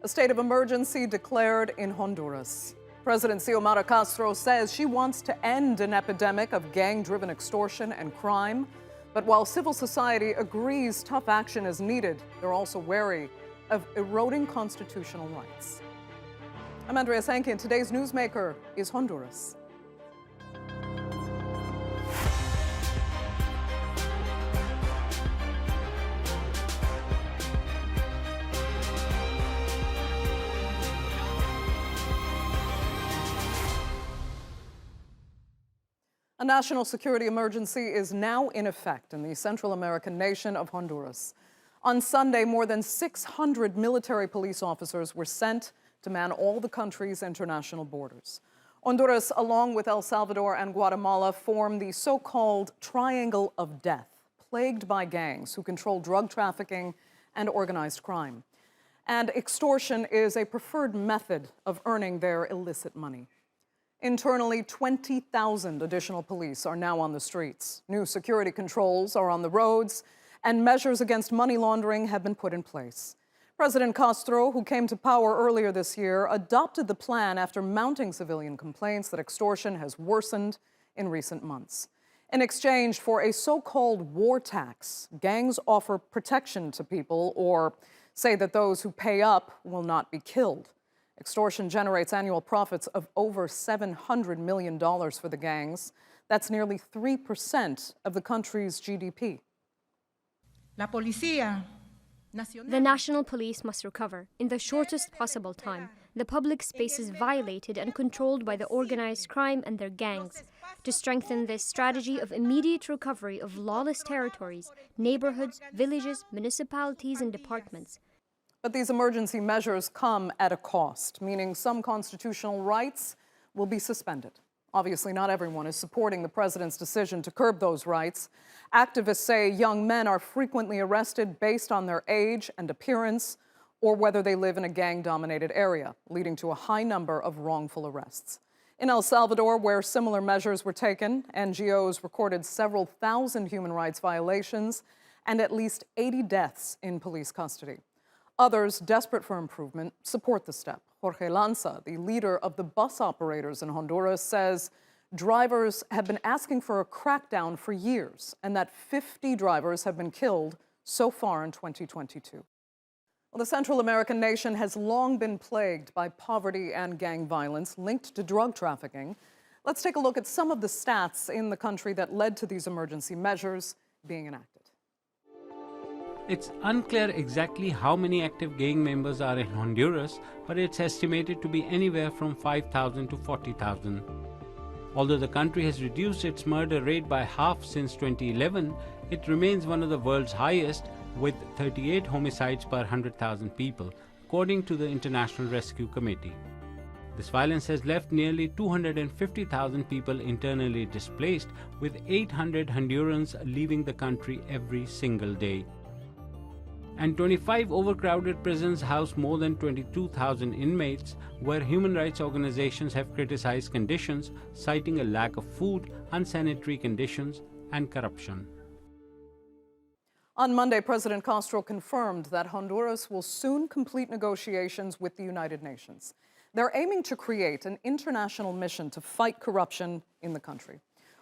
A state of emergency declared in Honduras. President Xiomara Castro says she wants to end an epidemic of gang-driven extortion and crime. But while civil society agrees tough action is needed, they're also wary of eroding constitutional rights. I'm Andrea Sankey, and today's newsmaker is Honduras. A national security emergency is now in effect in the Central American nation of Honduras. On Sunday, more than 600 military police officers were sent to man all the country's international borders. Honduras, along with El Salvador and Guatemala, form the so-called Triangle of Death, plagued by gangs who control drug trafficking and organized crime. And extortion is a preferred method of earning their illicit money. Internally, 20,000 additional police are now on the streets. New security controls are on the roads, and measures against money laundering have been put in place. President Castro, who came to power earlier this year, adopted the plan after mounting civilian complaints that extortion has worsened in recent months. In exchange for a so-called war tax, gangs offer protection to people or say that those who pay up will not be killed. Extortion generates annual profits of over $700 million for the gangs. That's nearly 3% of the country's GDP. The national police must recover in the shortest possible time the public spaces violated and controlled by the organized crime and their gangs. To strengthen this strategy of immediate recovery of lawless territories, neighborhoods, villages, municipalities, and departments. But these emergency measures come at a cost, meaning some constitutional rights will be suspended. Obviously, not everyone is supporting the president's decision to curb those rights. Activists say young men are frequently arrested based on their age and appearance or whether they live in a gang-dominated area, leading to a high number of wrongful arrests. In El Salvador, where similar measures were taken, NGOs recorded several thousand human rights violations and at least 80 deaths in police custody. Others, desperate for improvement, support the step. Jorge Lanza, the leader of the bus operators in Honduras, says drivers have been asking for a crackdown for years and that 50 drivers have been killed so far in 2022. Well, the Central American nation has long been plagued by poverty and gang violence linked to drug trafficking. Let's take a look at some of the stats in the country that led to these emergency measures being enacted. It's unclear exactly how many active gang members are in Honduras, but it's estimated to be anywhere from 5,000 to 40,000. Although the country has reduced its murder rate by half since 2011, it remains one of the world's highest, with 38 homicides per 100,000 people, according to the International Rescue Committee. This violence has left nearly 250,000 people internally displaced, with 800 Hondurans leaving the country every single day. And 25 overcrowded prisons house more than 22,000 inmates, where human rights organizations have criticized conditions, citing a lack of food, unsanitary conditions, and corruption. On Monday, President Castro confirmed that Honduras will soon complete negotiations with the United Nations. They're aiming to create an international mission to fight corruption in the country.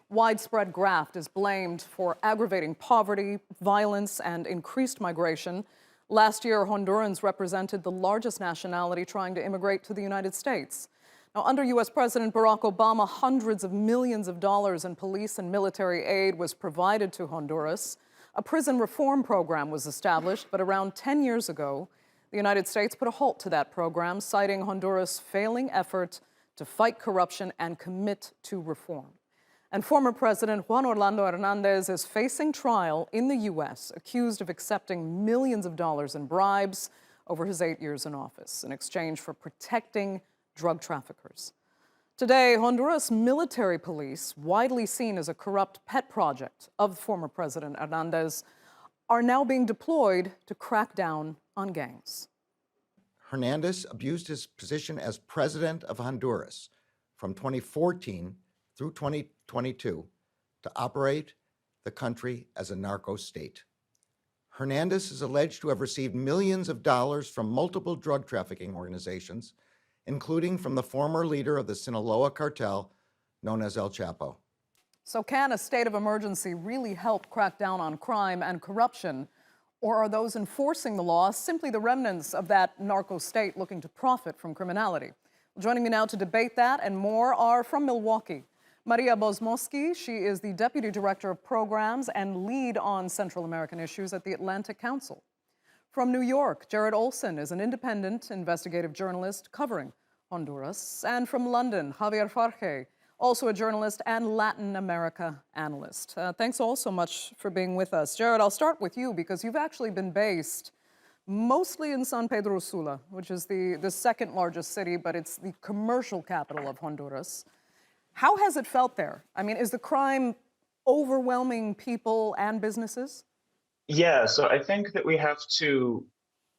Widespread graft is blamed for aggravating poverty, violence, and increased migration. Last year, Hondurans represented the largest nationality trying to immigrate to the United States. Now, under U.S. President Barack Obama, hundreds of millions of dollars in police and military aid was provided to Honduras. A prison reform program was established, but around 10 years ago, the United States put a halt to that program, citing Honduras' failing effort to fight corruption and commit to reform. And former President Juan Orlando Hernandez is facing trial in the U.S., accused of accepting millions of dollars in bribes over his 8 years in office in exchange for protecting drug traffickers. Today, Honduras military police, widely seen as a corrupt pet project of former President Hernandez, are now being deployed to crack down on gangs. Hernandez abused his position as president of Honduras from 2014 through 2022 to operate the country as a narco state. Hernandez is alleged to have received millions of dollars from multiple drug trafficking organizations, including from the former leader of the Sinaloa cartel, known as El Chapo. So can a state of emergency really help crack down on crime and corruption? Or are those enforcing the law simply the remnants of that narco state looking to profit from criminality? Joining me now to debate that and more are from Milwaukee, Maria Bozmoski. She is the Deputy Director of Programs and lead on Central American issues at the Atlantic Council. From New York, Jared Olson is an independent investigative journalist covering Honduras. And from London, Javier Farje, also a journalist and Latin America analyst. Thanks all so much for being with us. Jared, I'll start with you because you've actually been based mostly in San Pedro Sula, which is the second largest city, but it's the commercial capital of Honduras. How has it felt there? I mean, is the crime overwhelming people and businesses? Yeah, so I think that we have to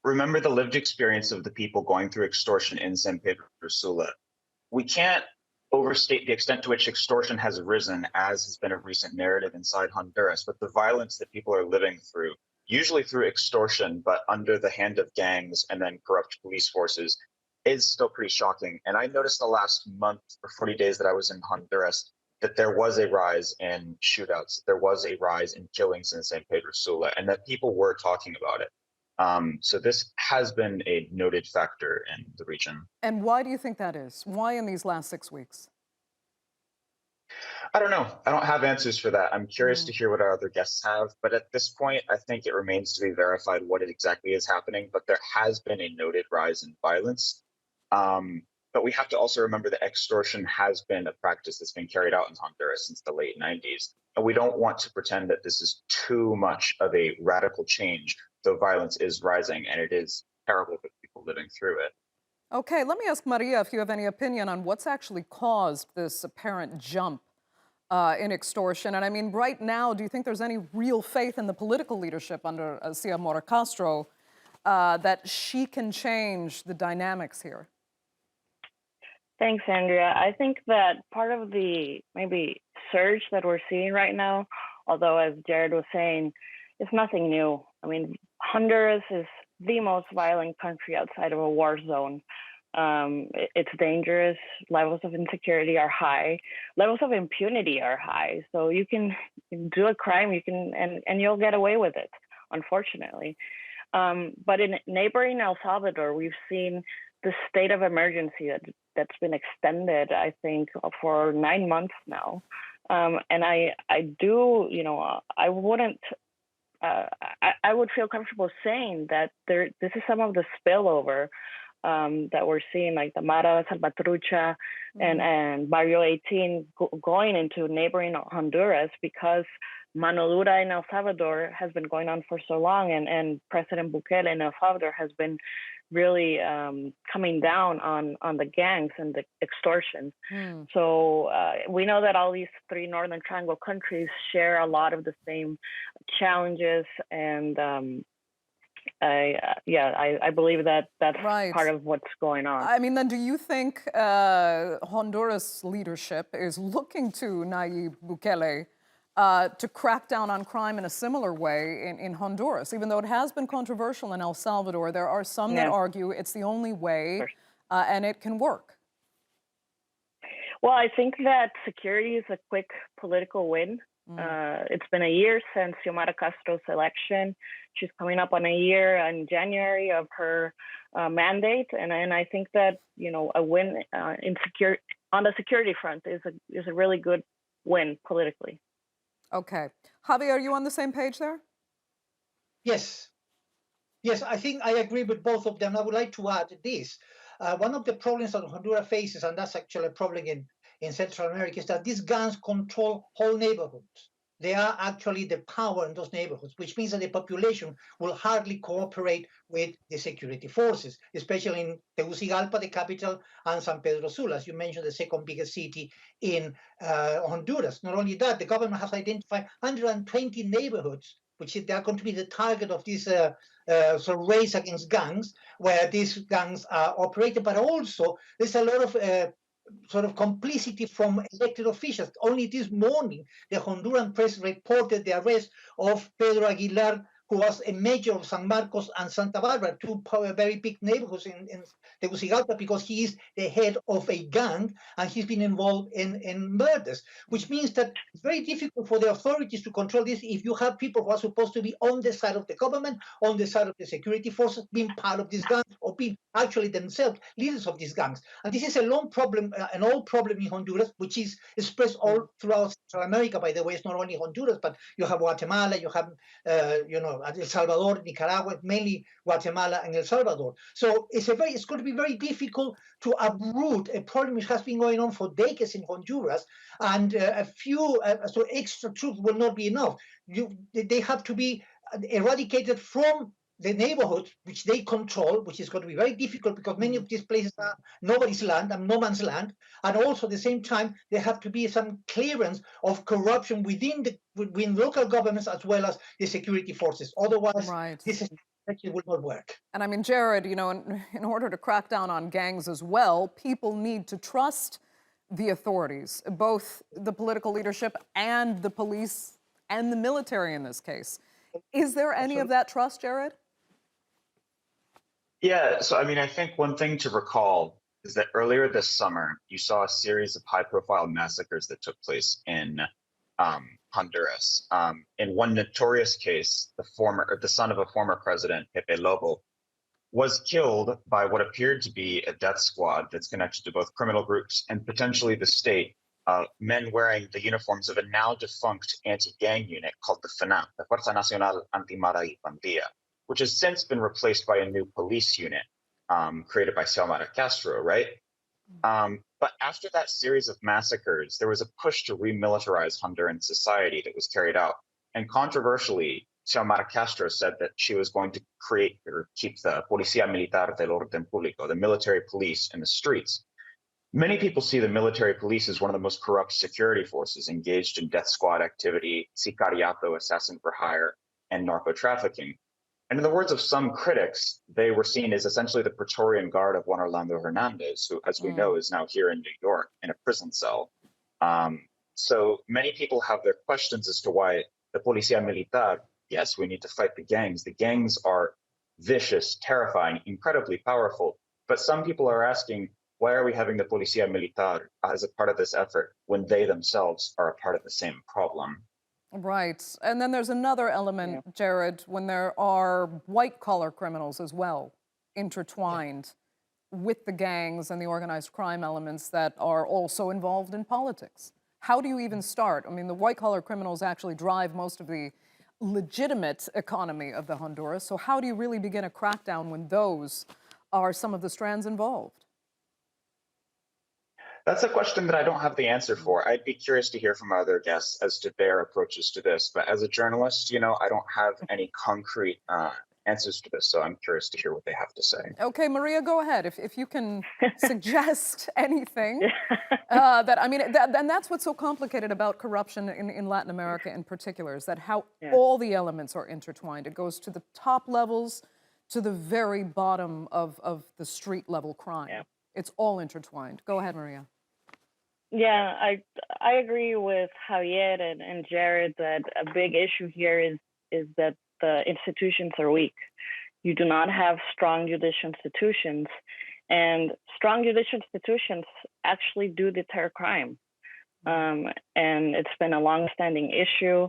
remember the lived experience of the people going through extortion in San Pedro Sula. We can't overstate the extent to which extortion has risen, as has been a recent narrative inside Honduras, but the violence that people are living through, usually through extortion, but under the hand of gangs and then corrupt police forces, is still pretty shocking. And I noticed the last month or 40 days that I was in Honduras that there was a rise in shootouts, there was a rise in killings in San Pedro Sula, and that people were talking about it. So this has been a noted factor in the region. And why do you think that is? Why in these last 6 weeks? I don't know. I don't have answers for that. I'm curious to hear what our other guests have. But at this point, I think it remains to be verified what exactly is happening. But there has been a noted rise in violence. But we have to also remember that extortion has been a practice that's been carried out in Honduras since the late 90s. And we don't want to pretend that this is too much of a radical change, though violence is rising, and it is terrible for people living through it. Okay, let me ask Maria if you have any opinion on what's actually caused this apparent jump in extortion. And I mean, right now, do you think there's any real faith in the political leadership under Javier Castro that she can change the dynamics here? Thanks, Andrea. I think that part of the maybe surge that we're seeing right now, although as Jared was saying, it's nothing new. I mean, Honduras is the most violent country outside of a war zone. It's dangerous. Levels of insecurity are high. Levels of impunity are high. So you can do a crime, and you'll get away with it, unfortunately. But in neighboring El Salvador, we've seen the state of emergency that's been extended, I think, for 9 months now. And I do, I wouldn't. I would feel comfortable saying that this is some of the spillover that we're seeing, like the Mara, Salvatrucha, and Barrio 18 going into neighboring Honduras, because Mano Dura in El Salvador has been going on for so long, and President Bukele in El Salvador has been really coming down on the gangs and the extortion. So we know that all these three Northern Triangle countries share a lot of the same challenges, and I believe that that's right. part of what's going on. I mean, then do you think Honduras leadership is looking to Nayib Bukele to crack down on crime in a similar way in Honduras? Even though it has been controversial in El Salvador, there are some that argue it's the only way and it can work. Well, I think that security is a quick political win. It's been a year since Xiomara Castro's election. She's coming up on a year in January of her mandate, and I think that a win on the security front is a really good win politically. Okay, Javier, are you on the same page there? Yes, I think I agree with both of them. I would like to add this: one of the problems that Honduras faces, and that's actually a problem in Central America, is that these gangs control whole neighborhoods. They are actually the power in those neighborhoods, which means that the population will hardly cooperate with the security forces, especially in Tegucigalpa, the capital, and San Pedro Sula, as you mentioned, the second biggest city in Honduras. Not only that, the government has identified 120 neighborhoods, which they are going to be the target of this sort of race against gangs, where these gangs are operated, but also there's a lot of sort of complicity from elected officials. Only this morning, the Honduran press reported the arrest of Pedro Aguilar, who was a mayor of San Marcos and Santa Barbara, two very big neighborhoods in Tegucigalpa, because he is the head of a gang and he's been involved in murders, which means that it's very difficult for the authorities to control this if you have people who are supposed to be on the side of the government, on the side of the security forces, being part of these gangs or being actually themselves leaders of these gangs. And this is a long problem, an old problem in Honduras, which is expressed all throughout Central America, by the way. It's not only Honduras, but you have Guatemala, you have El Salvador, Nicaragua, mainly Guatemala and El Salvador. So it's going to be very difficult to uproot a problem which has been going on for decades in Honduras, and a few so extra troops will not be enough. They have to be eradicated from the neighborhood which they control, which is going to be very difficult because many of these places are nobody's land and no man's land. And also at the same time, there have to be some clearance of corruption within local governments as well as the security forces. Otherwise, this actually will not work. And I mean, Jared, you know, in order to crack down on gangs as well, people need to trust the authorities, both the political leadership and the police and the military in this case. Is there any of that trust, Jared? Yeah, so I mean, I think one thing to recall is that earlier this summer, you saw a series of high-profile massacres that took place in Honduras. In one notorious case, the son of a former president, Pepe Lobo, was killed by what appeared to be a death squad that's connected to both criminal groups and potentially the state. Men wearing the uniforms of a now defunct anti-gang unit called the FNAP, the Fuerza Nacional Antimara y Pandilla, which has since been replaced by a new police unit created by Javier Castro, right? But after that series of massacres, there was a push to remilitarize Honduran society that was carried out. And controversially, Xiomara Castro said that she was going to create or keep the Policía Militar del Orden Público, the military police, in the streets. Many people see the military police as one of the most corrupt security forces engaged in death squad activity, sicariato, assassin for hire, and narco trafficking. And in the words of some critics, they were seen as essentially the Praetorian Guard of Juan Orlando Hernandez, who, as we know, is now here in New York in a prison cell. So many people have their questions as to why the Policía Militar, yes, we need to fight the gangs. The gangs are vicious, terrifying, incredibly powerful. But some people are asking, why are we having the Policía Militar as a part of this effort when they themselves are a part of the same problem? Right. And then there's another element, Jared, when there are white-collar criminals as well intertwined with the gangs and the organized crime elements that are also involved in politics. How do you even start? I mean, the white-collar criminals actually drive most of the legitimate economy of the Honduras. So how do you really begin a crackdown when those are some of the strands involved? That's a question that I don't have the answer for. I'd be curious to hear from other guests as to their approaches to this. But as a journalist, you know, I don't have any concrete answers to this. So I'm curious to hear what they have to say. Okay, Maria, go ahead. If you can suggest anything. And that's what's so complicated about corruption in Latin America in particular, is that how all the elements are intertwined. It goes to the top levels to the very bottom of the street level crime. Yeah. It's all intertwined. Go ahead, Maria. Yeah, I agree with Javier and Jared that a big issue here is that the institutions are weak. You do not have strong judicial institutions, and strong judicial institutions actually do deter crime. And it's been a long-standing issue.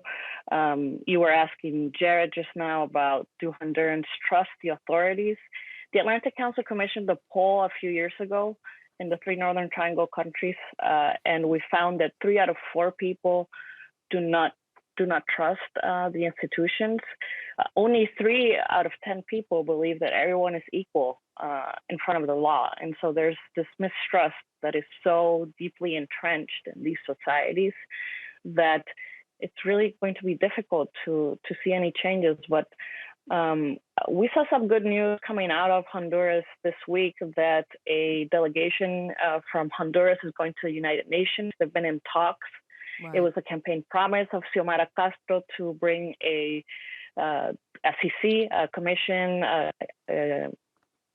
You were asking Jared just now about, do Hondurans trust the authorities? The Atlantic Council commissioned a poll a few years ago in the 3 Northern Triangle countries, and we found that 3 out of 4 people do not trust the institutions. Only 3 out of 10 people believe that everyone is equal in front of the law. And so there's this mistrust that is so deeply entrenched in these societies that it's really going to be difficult to see any changes. But we saw some good news coming out of Honduras this week that a delegation from Honduras is going to the United Nations. They've been in talks. Right. It was a campaign promise of Xiomara Castro to bring a SEC, a commission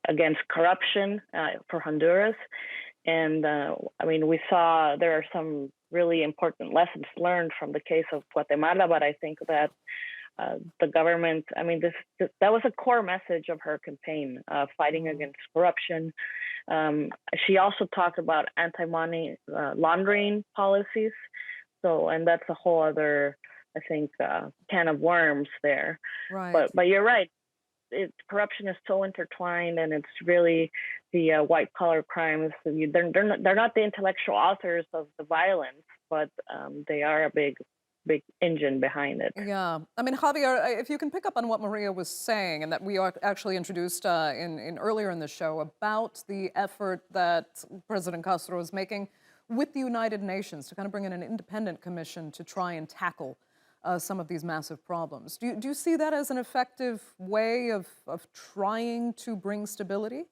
against corruption for Honduras. And I mean, we saw there are some really important lessons learned from the case of Guatemala, but I think that the government. I mean, that was a core message of her campaign, fighting against corruption. She also talked about anti-money laundering policies. So, and that's a whole other, I think, can of worms there. Right. But you're right. Corruption is so intertwined, and it's really the white collar crimes. They're not the intellectual authors of the violence, but they are a big engine behind it. Yeah, I mean, Javier, if you can pick up on what Maria was saying, and that we are actually introduced in earlier in the show about the effort that President Castro is making with the United Nations to kind of bring in an independent commission to try and tackle some of these massive problems. Do you see that as an effective way of trying to bring stability?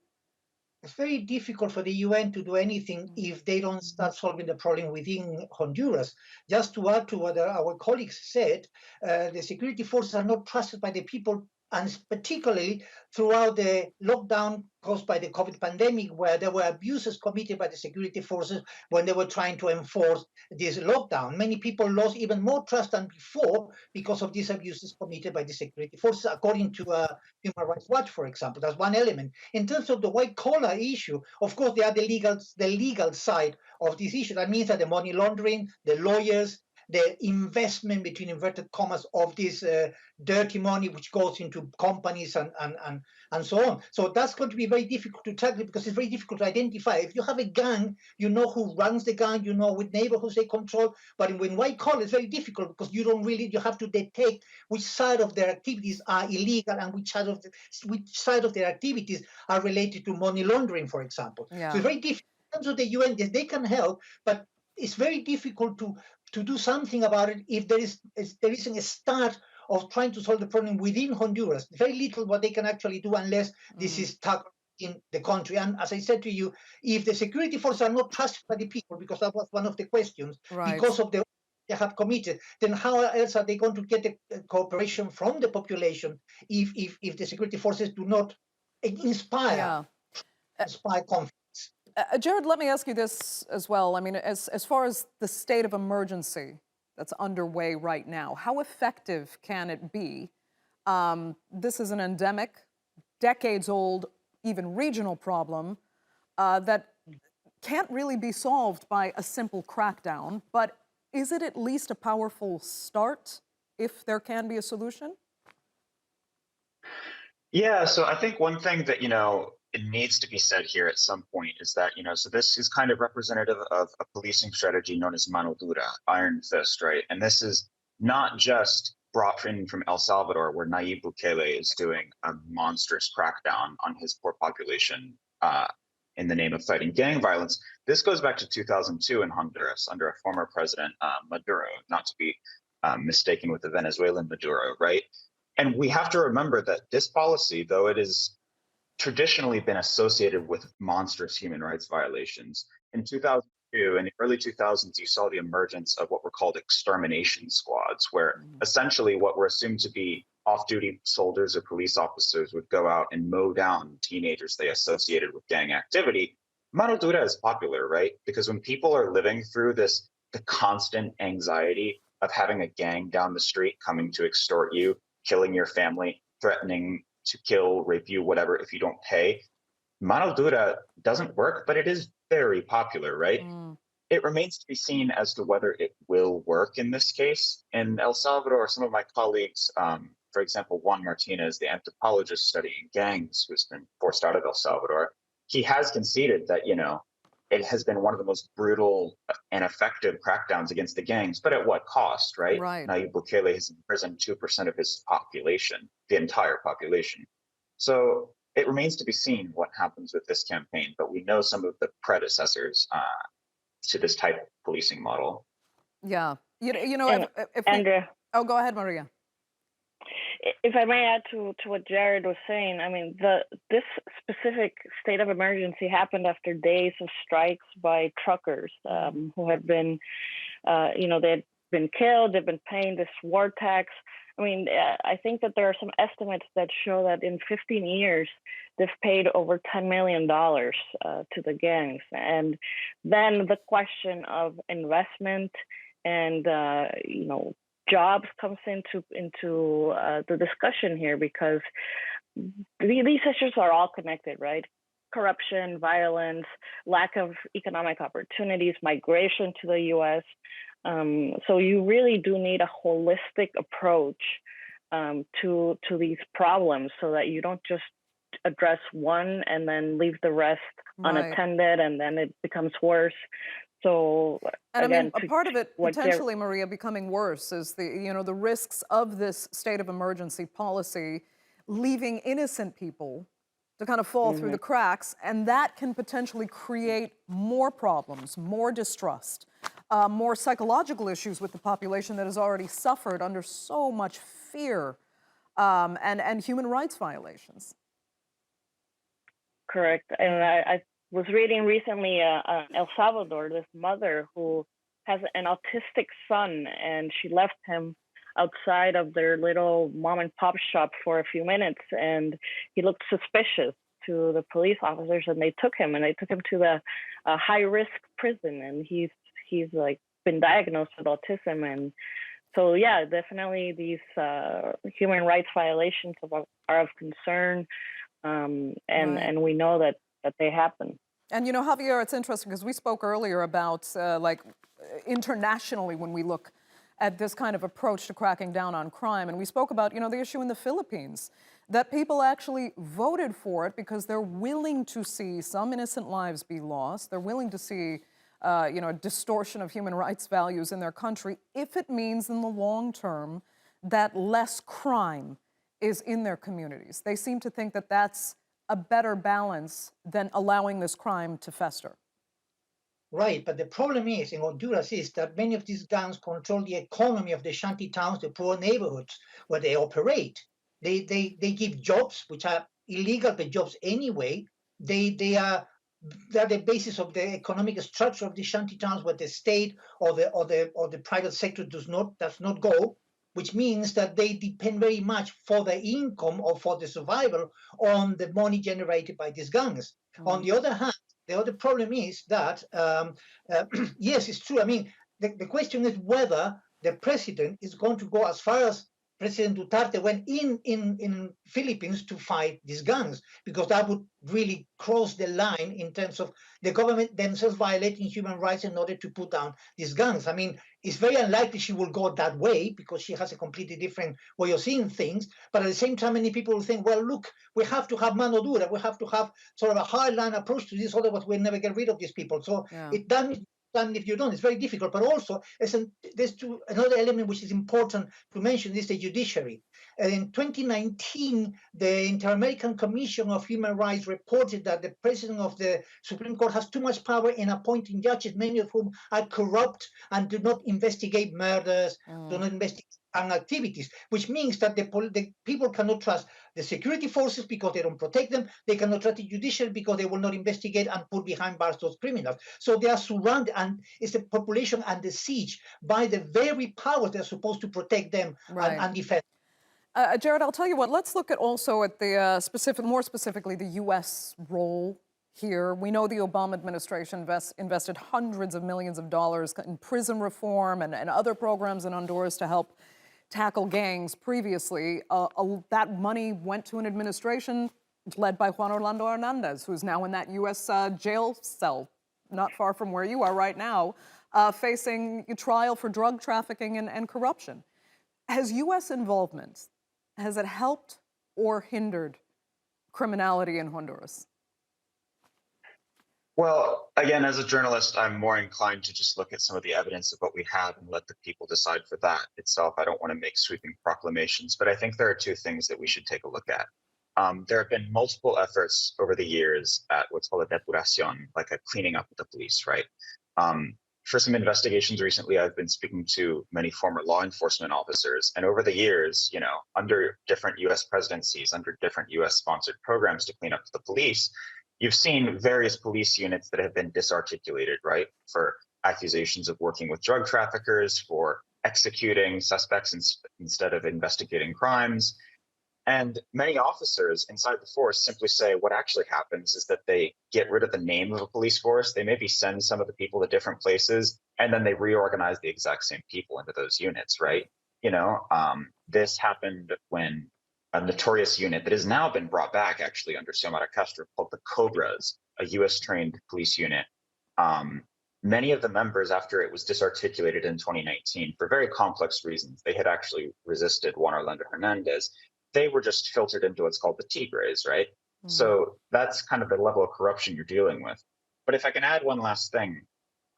It's very difficult for the UN to do anything if they don't start solving the problem within Honduras. Just to add to what our colleagues said, the security forces are not trusted by the people, and particularly throughout the lockdown caused by the COVID pandemic, where there were abuses committed by the security forces when they were trying to enforce this lockdown. Many people lost even more trust than before because of these abuses committed by the security forces, according to Human Rights Watch, for example. That's one element. In terms of the white collar issue, of course, they are the legal side of this issue. That means that the money laundering, the lawyers, the investment, between inverted commas, of this dirty money which goes into companies and so on. So that's going to be very difficult to tackle because it's very difficult to identify. If you have a gang, you know who runs the gang, you know which neighborhoods they control. But when white collar, it's very difficult because you have to detect which side of their activities are illegal and which side of their activities are related to money laundering, for example. Yeah. So it's very difficult. In terms of the UN, they can help, but it's very difficult to do something about it if there isn't a start of trying to solve the problem within Honduras. Very little what they can actually do unless this is tackled in the country. And as I said to you, if the security forces are not trusted by the people, because that was one of the questions, because of the they have committed, then how else are they going to get the cooperation from the population if the security forces do not inspire confidence? Jared, let me ask you this as well. I mean, as far as the state of emergency that's underway right now, how effective can it be? This is an endemic, decades-old, even regional problem that can't really be solved by a simple crackdown, but is it at least a powerful start if there can be a solution? Yeah, so I think one thing that, it needs to be said here at some point is that, so this is kind of representative of a policing strategy known as mano dura, iron fist, right? And this is not just brought in from El Salvador, where Nayib Bukele is doing a monstrous crackdown on his poor population in the name of fighting gang violence. This goes back to 2002 in Honduras under a former president, Maduro, not to be mistaken with the Venezuelan Maduro, right? And we have to remember that this policy, though it is traditionally been associated with monstrous human rights violations. In 2002, in the early 2000s, you saw the emergence of what were called extermination squads, where essentially what were assumed to be off-duty soldiers or police officers would go out and mow down teenagers they associated with gang activity. Mano dura is popular, right? Because when people are living through the constant anxiety of having a gang down the street coming to extort you, killing your family, threatening to kill, rape you, whatever, if you don't pay. Mano dura doesn't work, but it is very popular, right? It remains to be seen as to whether it will work in this case. In El Salvador, some of my colleagues, for example, Juan Martinez, the anthropologist studying gangs, who's been forced out of El Salvador, he has conceded that, it has been one of the most brutal and effective crackdowns against the gangs, but at what cost, right? Nayib Bukele has imprisoned 2% of his population, the entire population. So it remains to be seen what happens with this campaign, but we know some of the predecessors to this type of policing model. Yeah. Andrea. Oh, go ahead, Maria. If I may add to what Jared was saying, I mean, this specific state of emergency happened after days of strikes by truckers who had been, they had been killed, they've been paying this war tax. I mean, I think that there are some estimates that show that in 15 years, they've paid over $10 million to the gangs. And then the question of investment and, jobs comes into the discussion here, because these issues are all connected, right? Corruption, violence, lack of economic opportunities, migration to the U.S. So you really do need a holistic approach to these problems, so that you don't just address one and then leave the rest unattended, and then it becomes worse. So, and again, I mean, a part of it potentially, Maria, becoming worse is the risks of this state of emergency policy leaving innocent people to kind of fall through the cracks, and that can potentially create more problems, more distrust, more psychological issues with the population that has already suffered under so much fear and human rights violations. Correct. And I was reading recently El Salvador, this mother who has an autistic son, and she left him outside of their little mom and pop shop for a few minutes, and he looked suspicious to the police officers, and they took him to the high risk prison, and he's like been diagnosed with autism. And so, yeah, definitely these human rights violations are of concern, and we know that they happen. And Javier, it's interesting because we spoke earlier about like internationally when we look at this kind of approach to cracking down on crime, and we spoke about the issue in the Philippines, that people actually voted for it because they're willing to see some innocent lives be lost. They're willing to see a distortion of human rights values in their country if it means in the long term that less crime is in their communities. They seem to think that that's a better balance than allowing this crime to fester. Right, but the problem is in Honduras is that many of these gangs control the economy of the shanty towns, the poor neighborhoods where they operate. They give jobs which are illegal, but jobs anyway. They're the basis of the economic structure of the shanty towns, where the state or the private sector does not go, which means that they depend very much for their income or for the survival on the money generated by these gangs. On the other hand, the other problem is that, yes, it's true. I mean, the question is whether the president is going to go as far as President Duterte went in Philippines to fight these gangs, because that would really cross the line in terms of the government themselves violating human rights in order to put down these gangs. I mean, it's very unlikely she will go that way because she has a completely different way of seeing things. But at the same time, many people will think, well, look, we have to have mano dura. We have to have sort of a hardline approach to this, otherwise we'll never get rid of these people. So it doesn't. If you don't, it's very difficult. But also, there's another element which is important to mention, is the judiciary. And in 2019, the Inter-American Commission of Human Rights reported that the president of the Supreme Court has too much power in appointing judges, many of whom are corrupt and do not investigate murders, do not investigate activities, which means that the people cannot trust the security forces because they don't protect them. They cannot trust the judiciary because they will not investigate and put behind bars those criminals. So they are surrounded, and it's the population under siege by the very powers that are supposed to protect them and defend. Jared, I'll tell you what, let's look at also at the more specifically, the U.S. role here. We know the Obama administration invested hundreds of millions of dollars in prison reform and other programs in Honduras to help tackle gangs previously. That money went to an administration led by Juan Orlando Hernandez, who's now in that U.S. jail cell not far from where you are right now, facing a trial for drug trafficking and corruption. Has U.S. involvement, has it helped or hindered criminality in Honduras? Well, again, as a journalist, I'm more inclined to just look at some of the evidence of what we have and let the people decide for that itself. I don't want to make sweeping proclamations, but I think there are two things that we should take a look at. There have been multiple efforts over the years at what's called a depuración, like a cleaning up of the police, right? For some investigations recently, I've been speaking to many former law enforcement officers, and over the years, under different U.S. presidencies, under different U.S.-sponsored programs to clean up the police, you've seen various police units that have been disarticulated, right, for accusations of working with drug traffickers, for executing suspects instead of investigating crimes. And many officers inside the force simply say what actually happens is that they get rid of the name of a police force. They maybe send some of the people to different places, and then they reorganize the exact same people into those units, right? This happened when a notorious unit that has now been brought back actually under Xiomara Castro called the Cobras, a US trained police unit. Many of the members, after it was disarticulated in 2019 for very complex reasons, they had actually resisted Juan Orlando Hernandez. They were just filtered into what's called the Tigres, right? So that's kind of the level of corruption you're dealing with. But if I can add one last thing,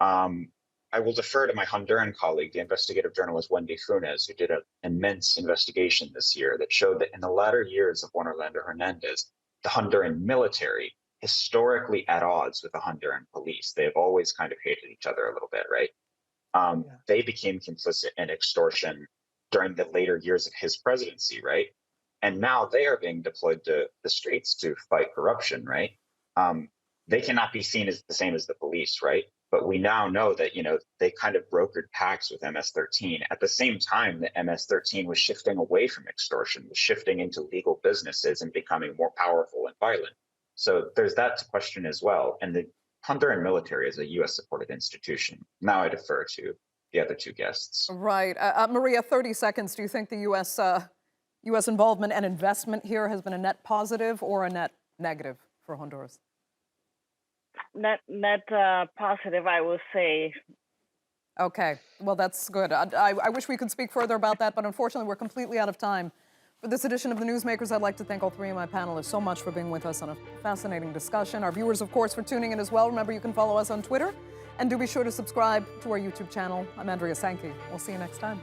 I will defer to my Honduran colleague, the investigative journalist Wendy Funes, who did an immense investigation this year that showed that in the latter years of Juan Orlando Hernandez, the Honduran military, historically at odds with the Honduran police, they have always kind of hated each other a little bit, right? They became complicit in extortion during the later years of his presidency, right? And now they are being deployed to the streets to fight corruption, right? They cannot be seen as the same as the police, right? But we now know that, they kind of brokered pacts with MS-13. At the same time, the MS-13 was shifting away from extortion, was shifting into legal businesses and becoming more powerful and violent. So there's that to question as well. And the Honduran military is a US-supported institution. Now I defer to the other two guests. Right. Maria, 30 seconds. Do you think the U.S. involvement and investment here has been a net positive or a net negative for Honduras? Net positive, I will say. Okay, well, that's good. I wish we could speak further about that, but unfortunately, we're completely out of time. For this edition of The Newsmakers, I'd like to thank all three of my panelists so much for being with us on a fascinating discussion. Our viewers, of course, for tuning in as well. Remember, you can follow us on Twitter, and do be sure to subscribe to our YouTube channel. I'm Andrea Sankey. We'll see you next time.